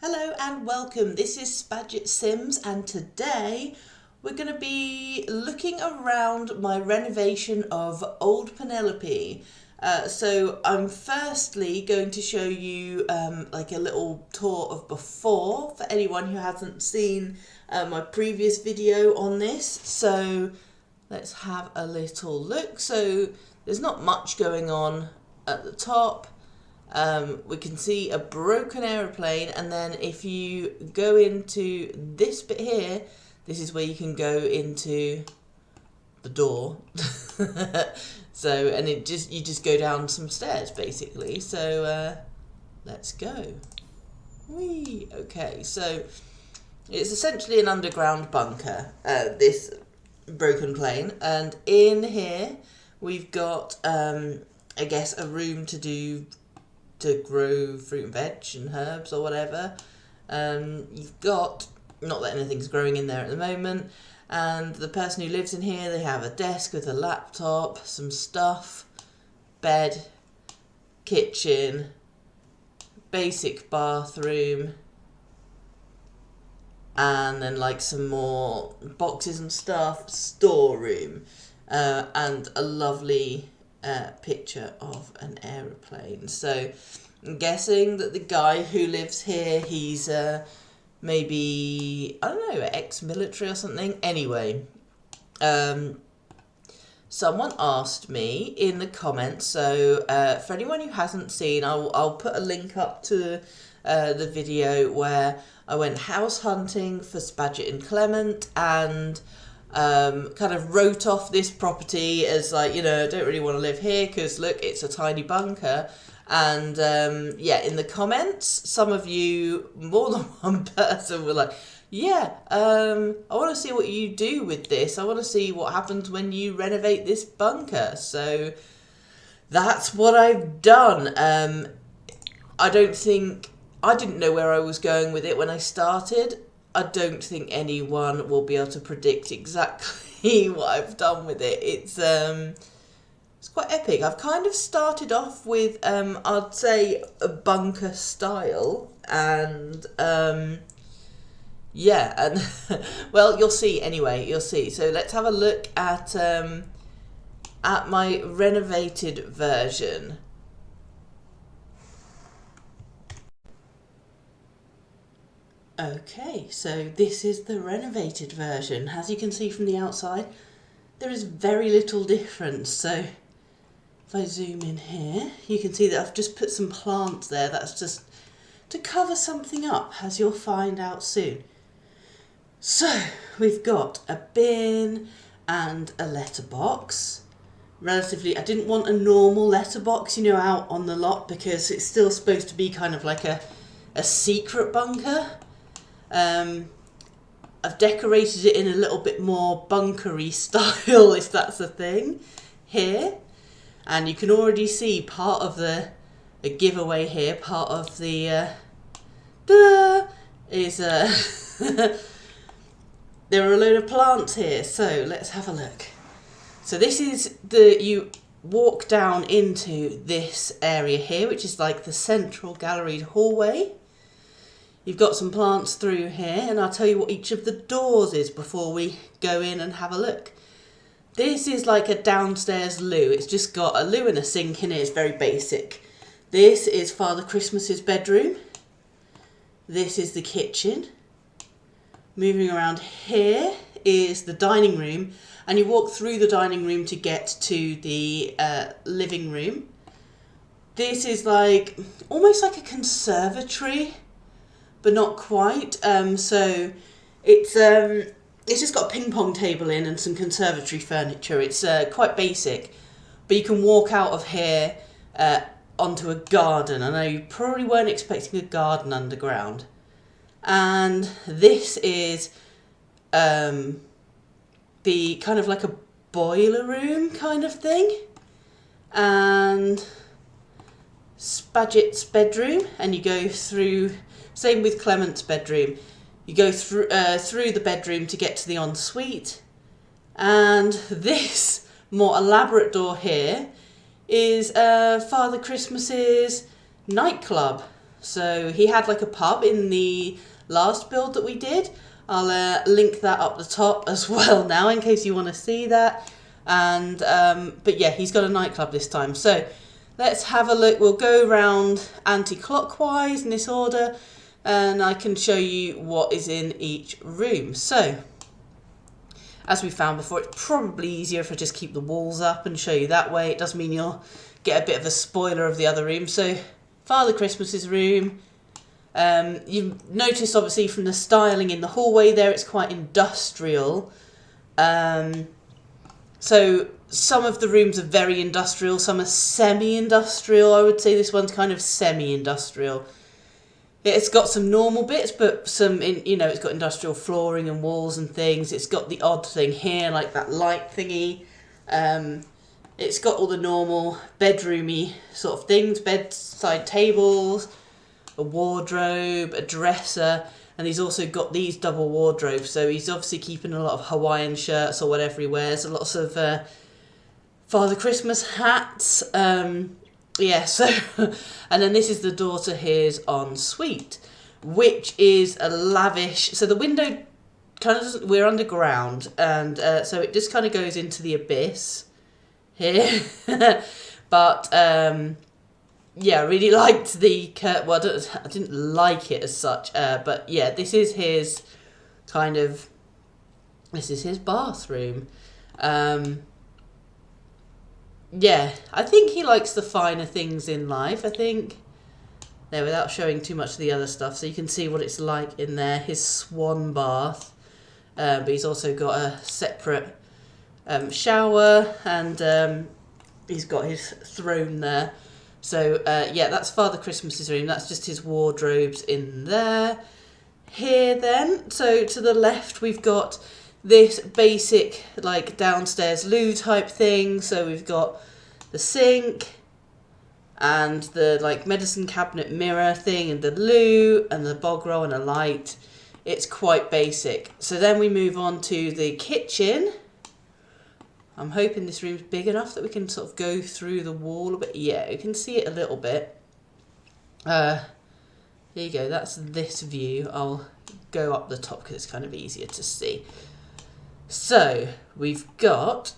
Hello and welcome. This is Spadget Sims and today we're going to be looking around my renovation of Old Penelope. So I'm firstly going to show you like a little tour of before for anyone who hasn't seen my previous video on this. So let's have a little look. So there's not much going on at the top. We can see a broken aeroplane, and then if you go into this bit here, this is where you can go into the door. So, and you just go down some stairs basically. So let's go. Whee! Okay, so it's essentially an underground bunker, this broken plane, and in here we've got I guess a room to grow fruit and veg and herbs or whatever. You've got, not that anything's growing in there at the moment, and the person who lives in here, they have a desk with a laptop, some stuff, bed, kitchen, basic bathroom, and then like some more boxes and stuff, storeroom, and a lovely picture of an aeroplane. So I'm guessing that the guy who lives here, he's maybe, I don't know, ex-military or something. Anyway, someone asked me in the comments, so for anyone who hasn't seen, I'll put a link up to the video where I went house hunting for Spadget and Clement, and kind of wrote off this property as like, you know, I don't really want to live here because look, it's a tiny bunker. And yeah, in the comments, some of you, more than one person, were like, yeah, I want to see what you do with this. I want to see what happens when you renovate this bunker. So that's what I've done. I didn't know where I was going with it when I started. I don't think anyone will be able to predict exactly what I've done with it. It's quite epic. I've kind of started off with I'd say a bunker style, and yeah, and well, you'll see anyway. You'll see. So let's have a look at my renovated version. Okay, so this is the renovated version. As you can see from the outside, there is very little difference. So if I zoom in here, you can see that I've just put some plants there. That's just to cover something up, as you'll find out soon. So we've got a bin and a letterbox. Relatively, I didn't want a normal letterbox, you know, out on the lot, because it's still supposed to be kind of like a secret bunker. I've decorated it in a little bit more bunkery style, if that's a thing, here. And you can already see part of the giveaway here, part of the is there are a load of plants here, so let's have a look. So this is you walk down into this area here, which is like the central galleried hallway. You've got some plants through here, and I'll tell you what each of the doors is before we go in and have a look. This is like a downstairs loo. It's just got a loo and a sink in it. It's very basic. This is Father Christmas's bedroom. This is the kitchen. Moving around here is the dining room, and you walk through the dining room to get to the living room. This is like almost like a conservatory, but not quite. So it's just got a ping pong table in and some conservatory furniture. It's quite basic, but you can walk out of here onto a garden. I know you probably weren't expecting a garden underground. And this is the kind of like a boiler room kind of thing, and Spadget's bedroom, and you go through. Same with Clement's bedroom. You go through the bedroom to get to the ensuite. And this more elaborate door here is Father Christmas's nightclub. So he had like a pub in the last build that we did. I'll link that up the top as well now in case you want to see that. And but yeah, he's got a nightclub this time. So let's have a look. We'll go around anti-clockwise in this order, and I can show you what is in each room. So as we found before, it's probably easier if I just keep the walls up and show you that way. It does mean you'll get a bit of a spoiler of the other room. So Father Christmas's room. You've noticed obviously from the styling in the hallway there, it's quite industrial. So some of the rooms are very industrial, some are semi-industrial. I would say this one's kind of semi-industrial. It's got some normal bits, but some, it's got industrial flooring and walls and things. It's got the odd thing here, like that light thingy. It's got all the normal bedroomy sort of things, bedside tables, a wardrobe, a dresser, and he's also got these double wardrobes. So he's obviously keeping a lot of Hawaiian shirts or whatever he wears, lots of Father Christmas hats. Yeah, so, and then this is the door to his ensuite, which is a lavish, so the window kind of doesn't, we're underground, and so it just kind of goes into the abyss here. But yeah, I really liked the well, I didn't like it as such, but yeah, this is his bathroom. Yeah, I think he likes the finer things in life. I think there, without showing too much of the other stuff, so you can see what it's like in there. His swan bath, but he's also got a separate shower, and he's got his throne there. So yeah, that's Father Christmas's room. That's just his wardrobes in there. Here then, so to the left we've got this basic like downstairs loo type thing. So we've got the sink and the like medicine cabinet mirror thing and the loo and the bog roll and a light. It's quite basic. So then we move on to the kitchen. I'm hoping this room's big enough that we can sort of go through the wall a bit. Yeah, you can see it a little bit. Here you go, that's this view. I'll go up the top because it's kind of easier to see. So we've got,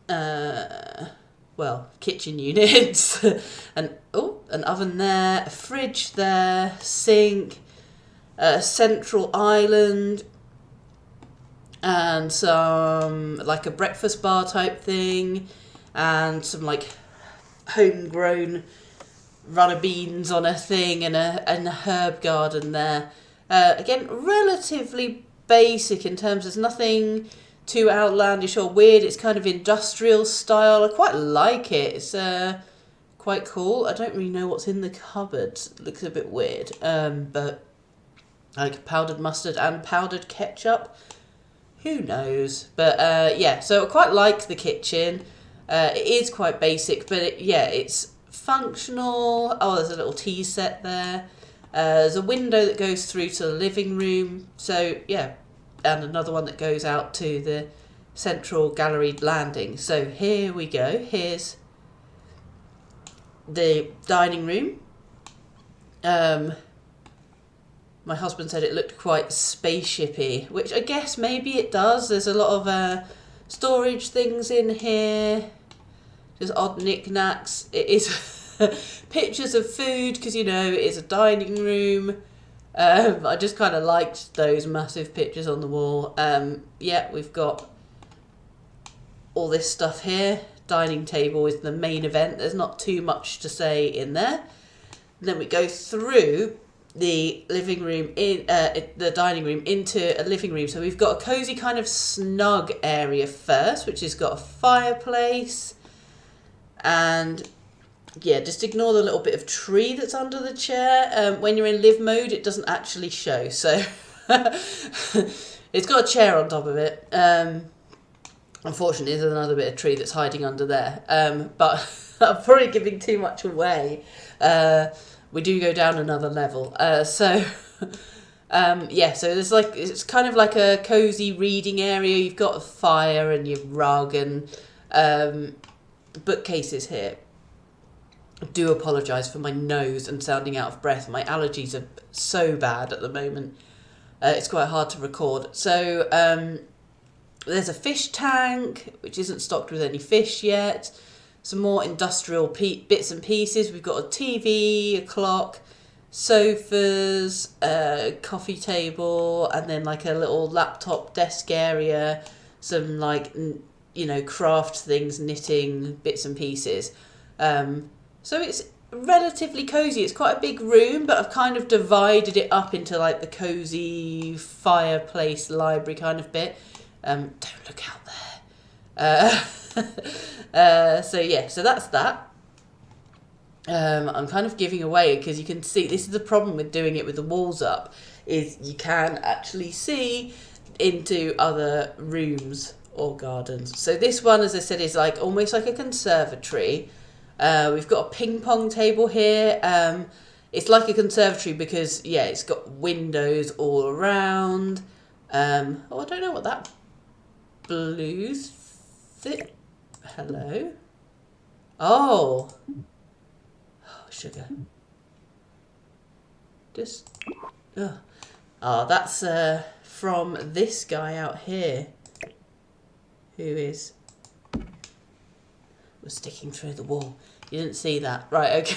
well, kitchen units, and an oven there, a fridge there, sink, a central island, and some like a breakfast bar type thing, and some like homegrown runner beans on a thing, and a herb garden there. Again, relatively basic in terms of nothing too outlandish or weird. It's kind of industrial style. I quite like it. It's quite cool. I don't really know what's in the cupboard. It looks a bit weird. But like powdered mustard and powdered ketchup. Who knows? But yeah, so I quite like the kitchen. It is quite basic, but it's functional. Oh, there's a little tea set there. There's a window that goes through to the living room. So yeah, and another one that goes out to the central galleried landing. So here we go. Here's the dining room. My husband said it looked quite spaceshipy, which I guess maybe it does. There's a lot of storage things in here, just odd knickknacks. It is pictures of food because it is a dining room. I just kind of liked those massive pictures on the wall. Yeah, we've got all this stuff here. Dining table is the main event. There's not too much to say in there. And then we go through the living room, the dining room into a living room. So we've got a cozy kind of snug area first, which has got a fireplace, and yeah, just ignore the little bit of tree that's under the chair. When you're in live mode, it doesn't actually show. So it's got a chair on top of it. Unfortunately, there's another bit of tree that's hiding under there. But I'm probably giving too much away. We do go down another level. Yeah, so there's it's kind of like a cozy reading area. You've got a fire and your rug and bookcases here. do apologise for my nose and sounding out of breath. My allergies are so bad at the moment. It's quite hard to record. So there's a fish tank, which isn't stocked with any fish yet. Some more industrial bits and pieces. We've got a TV, a clock, sofas, a coffee table, and then like a little laptop desk area. Some like, craft things, knitting bits and pieces. So it's relatively cozy. It's quite a big room, but I've kind of divided it up into like the cozy fireplace library kind of bit. Don't look out there. So that's that. I'm kind of giving away because you can see, this is the problem with doing it with the walls up, is you can actually see into other rooms or gardens. So this one, as I said, is like almost like a conservatory. We've got a ping pong table here. It's like a conservatory because, it's got windows all around. I don't know what that blue's thick. Hello? Oh, sugar. That's from this guy out here who was sticking through the wall. You didn't see that. Right, okay.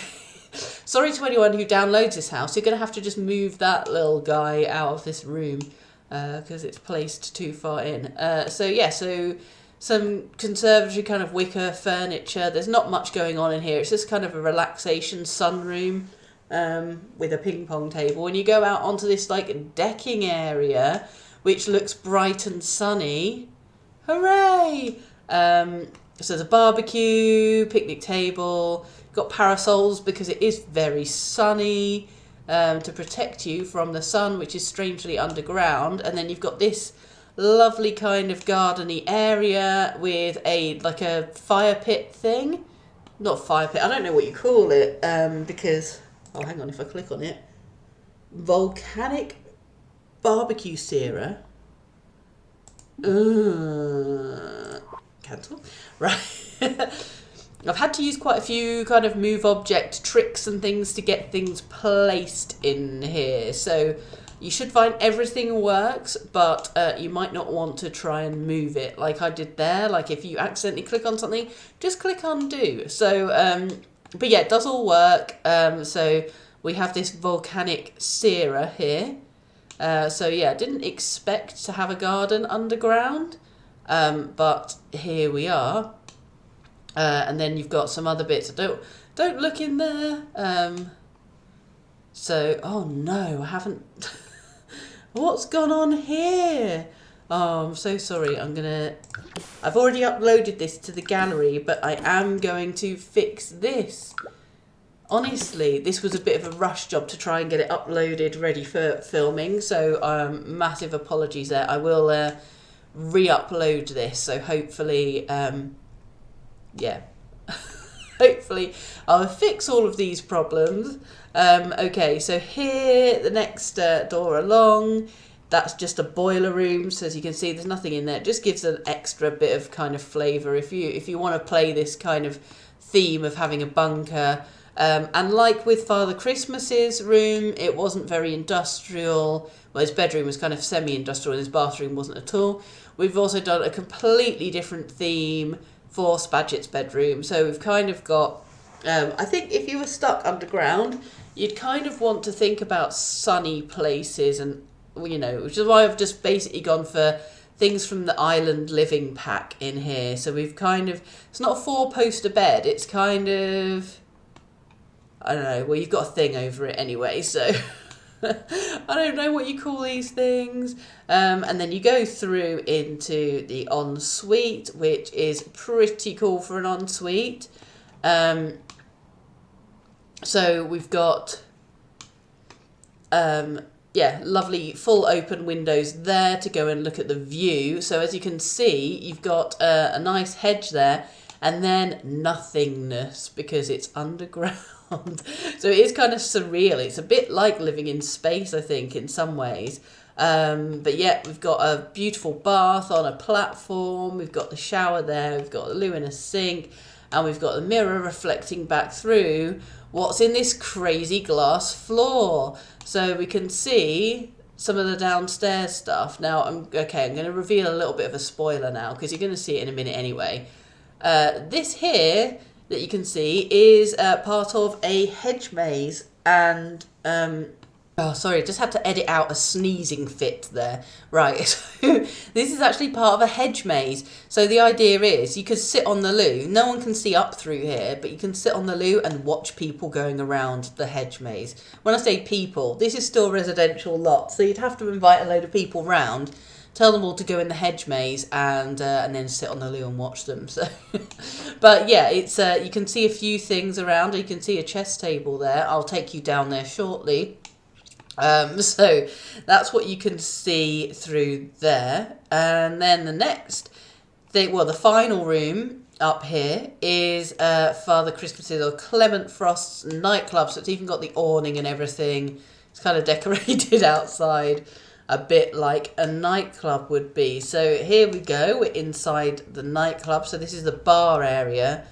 Sorry to anyone who downloads this house. You're going to have to just move that little guy out of this room because it's placed too far in. So some conservatory kind of wicker furniture. There's not much going on in here. It's just kind of a relaxation sunroom with a ping pong table. And you go out onto this like decking area, which looks bright and sunny. Hooray! So there's a barbecue, picnic table, got parasols because it is very sunny to protect you from the sun, which is strangely underground. And then you've got this lovely kind of gardeny area with a fire pit thing. Not fire pit, I don't know what you call it because, hang on, if I click on it. Volcanic barbecue searer. Cancel. Right. I've had to use quite a few kind of move object tricks and things to get things placed in here. So you should find everything works, but you might not want to try and move it like I did there. Like if you accidentally click on something, just click undo. So, but yeah, it does all work. So we have this volcanic searer here. Didn't expect to have a garden underground. But here we are. And then you've got some other bits. Don't look in there. Oh no, I haven't. What's gone on here? Oh, I'm so sorry. I've already uploaded this to the gallery, but I am going to fix this. Honestly, this was a bit of a rush job to try and get it uploaded ready for filming. So massive apologies there. I will re-upload this, so hopefully hopefully I'll fix all of these problems. Okay, so here, the next door along, that's just a boiler room. So as you can see, there's nothing in there. It just gives an extra bit of kind of flavour if you want to play this kind of theme of having a bunker. And like with Father Christmas's room, it wasn't very industrial. Well, his bedroom was kind of semi-industrial and his bathroom wasn't at all. We've also done a completely different theme for Spadgett's bedroom. So we've kind of got, I think if you were stuck underground, you'd kind of want to think about sunny places and, which is why I've just basically gone for things from the Island Living pack in here. So we've kind of, it's not a 4-poster bed, it's kind of, I don't know, well, you've got a thing over it anyway, so I don't know what you call these things. And then you go through into the ensuite, which is pretty cool for an ensuite. So we've got, lovely full open windows there to go and look at the view. So as you can see, you've got a nice hedge there and then nothingness because it's underground. So it is kind of surreal. It's a bit like living in space, I think, in some ways. But yeah, we've got a beautiful bath on a platform. We've got the shower there. We've got the loo and a sink. and we've got the mirror reflecting back through what's in this crazy glass floor. So we can see some of the downstairs stuff. Now, I'm going to reveal a little bit of a spoiler now, because you're going to see it in a minute anyway. This here that you can see is part of a hedge maze, and oh, sorry, just had to edit out a sneezing fit there. Right, so this is actually part of a hedge maze. So the idea is you could sit on the loo. No one can see up through here, but you can sit on the loo and watch people going around the hedge maze. When I say people, this is still a residential lot, so you'd have to invite a load of people round, tell them all to go in the hedge maze, and then sit on the loo and watch them. So, but yeah, it's you can see a few things around. You can see a chess table there. I'll take you down there shortly. So that's what you can see through there. And then the next thing, well, the final room up here is Father Christmas's or Clement Frost's Nightclub. So it's even got the awning and everything. It's kind of decorated outside a bit like a nightclub would be. So here we go, we're inside the nightclub. So this is the bar area.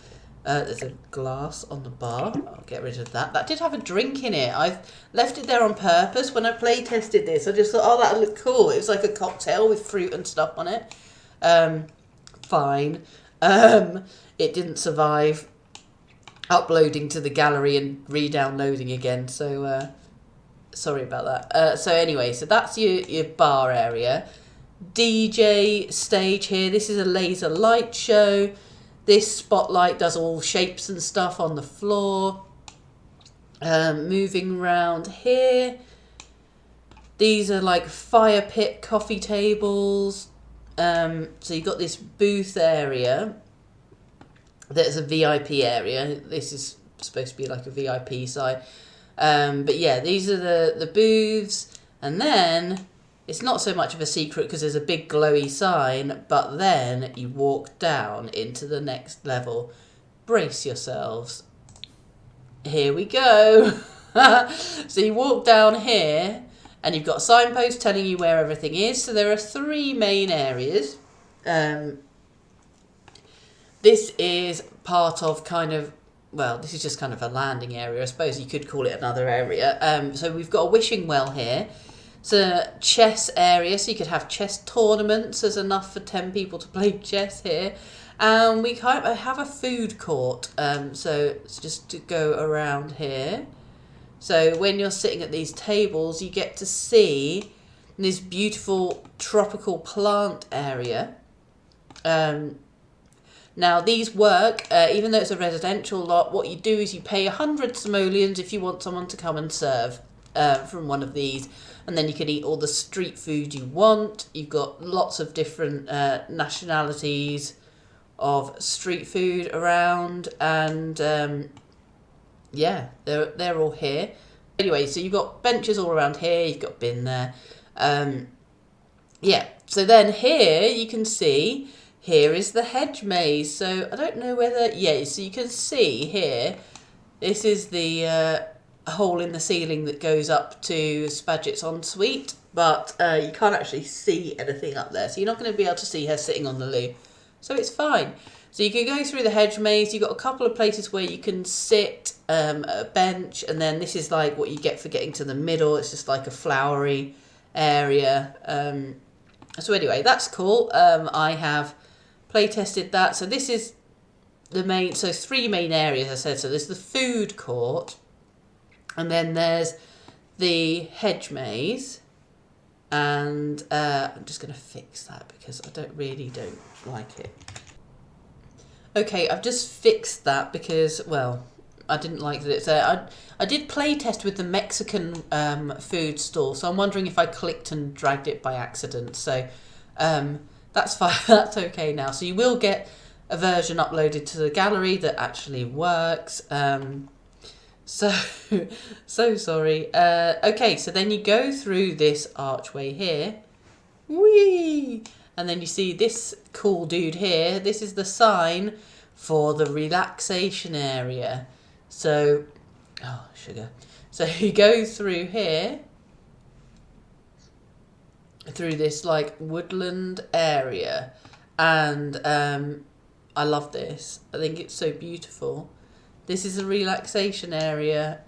There's a glass on the bar. I'll get rid of that. That did have a drink in it. I've left it there on purpose. When I play tested this, I just thought, oh, that would look cool. It was like a cocktail with fruit and stuff on it. Fine. It didn't survive uploading to the gallery and re-downloading again. So sorry about that. So anyway, so that's your bar area. DJ stage here. This is a laser light show. This spotlight does all shapes and stuff on the floor. Moving around here. These are like fire pit coffee tables. So you've got this booth area. That's a VIP area. This is supposed to be like a VIP side. But yeah, these are the booths. And then it's not so much of a secret because there's a big glowy sign, but then you walk down into the next level. Brace yourselves. Here we go. So you walk down here and you've got a signpost telling you where everything is. So there are 3 main areas. This is part of kind of, well, this is just kind of a landing area. I suppose you could call it another area. So we've got a wishing well here. It's a chess area, so you could have chess tournaments. There's enough for 10 people to play chess here. And we kind of have a food court. So it's just to go around here. So when you're sitting at these tables, you get to see this beautiful tropical plant area. Now these work, even though it's a residential lot, what you do is you pay 100 simoleons if you want someone to come and serve from one of these. And then you can eat all the street food you want. You've got lots of different nationalities of street food around. And yeah, they're all here. Anyway, so you've got benches all around here. You've got bin there. Yeah, so then here you can see, here is the hedge maze. So I don't know whether, yeah, so you can see here, this is the hole in the ceiling that goes up to Spadgett's ensuite, but you can't actually see anything up there, so you're not going to be able to see her sitting on the loo, so it's fine. So you can go through the hedge maze. You've got a couple of places where you can sit, a bench, and then this is like what you get for getting to the middle. It's just like a flowery area. So anyway, that's cool. I have play tested that. So this is the main, so 3 main areas I said. So there's the food court, and then there's the hedge maze, and I'm just going to fix that because I don't like it. Okay, I've just fixed that because, well, I didn't like that it's there. I did play test with the Mexican food store, so I'm wondering if I clicked and dragged it by accident. So that's fine. That's okay now. So you will get a version uploaded to the gallery that actually works. So sorry. Okay, so then you go through this archway here. Whee! And then you see this cool dude here. This is the sign for the relaxation area. So, oh, sugar. So you go through here, through this like woodland area. And I love this. I think it's so beautiful. This is a relaxation area.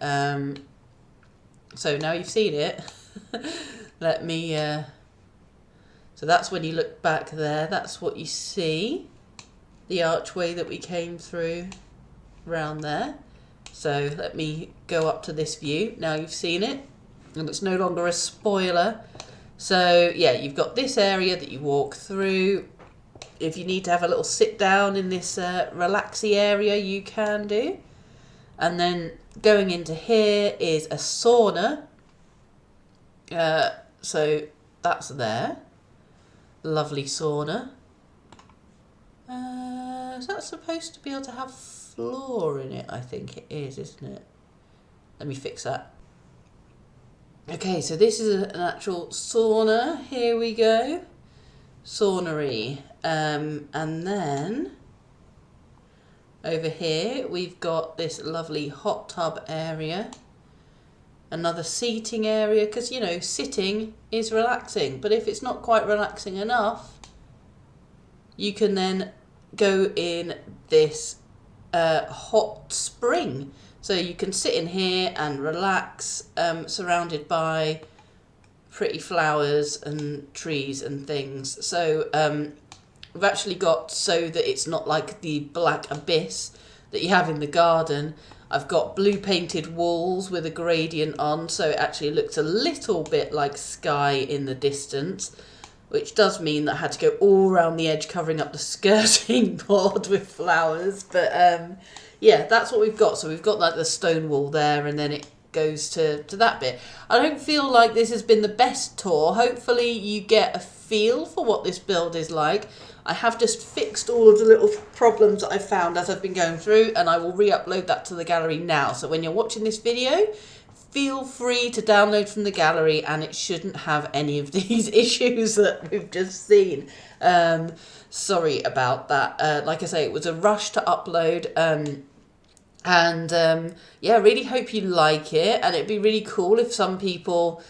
So now you've seen it, let me, so that's when you look back there, that's what you see. The archway that we came through round there. So let me go up to this view. Now you've seen it, and it's no longer a spoiler. So yeah, you've got this area that you walk through. If you need to have a little sit down in this relaxy area, you can do. And then going into here is a sauna. So that's there. Lovely sauna. Is that supposed to be able to have floor in it? I think it is, isn't it? Let me fix that. Okay, so this is an actual sauna. Here we go. Saunery. And then over here we've got this lovely hot tub area. Another seating area, because, you know, sitting is relaxing. But if it's not quite relaxing enough, you can then go in this hot spring. So you can sit in here and relax, surrounded by pretty flowers and trees and things. So we've actually got, so that it's not like the black abyss that you have in the garden, I've got blue painted walls with a gradient on, so it actually looks a little bit like sky in the distance, which does mean that I had to go all around the edge covering up the skirting board with flowers. But yeah, that's what we've got. So we've got like the stone wall there, and then it goes to that bit. I don't feel like this has been the best tour. Hopefully you get a feel for what this build is like. I have just fixed all of the little problems that I found as I've been going through, and I will re-upload that to the gallery now. So when you're watching this video, feel free to download from the gallery, and it shouldn't have any of these issues that we've just seen. Sorry about that. Like I say, it was a rush to upload. Yeah, really hope you like it, and it'd be really cool if some people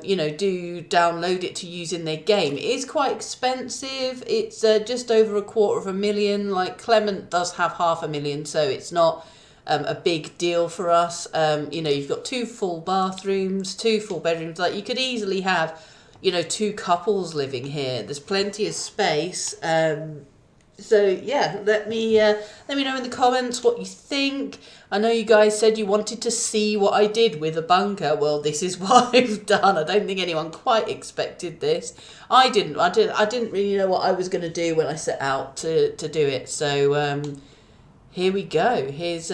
you know, do download it to use in their game. It is quite expensive. It's just over $250,000. Like Clement does have $500,000, so it's not a big deal for us. You know, you've got 2 full bathrooms, 2 full bedrooms. Like you could easily have, you know, 2 couples living here. There's plenty of space. So yeah, let me know in the comments what you think. I know you guys said you wanted to see what I did with a bunker. Well, this is what I've done. I don't think anyone quite expected this. I didn't really know what I was going to do when I set out to do it. So here we go. Here's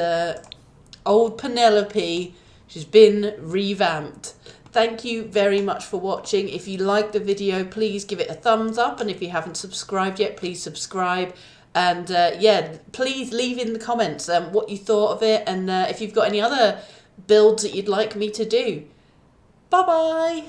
old Penelope. She's been revamped. Thank you very much for watching. If you liked the video, please give it a thumbs up. And if you haven't subscribed yet, please subscribe. And yeah, please leave in the comments what you thought of it. And if you've got any other builds that you'd like me to do. Bye-bye.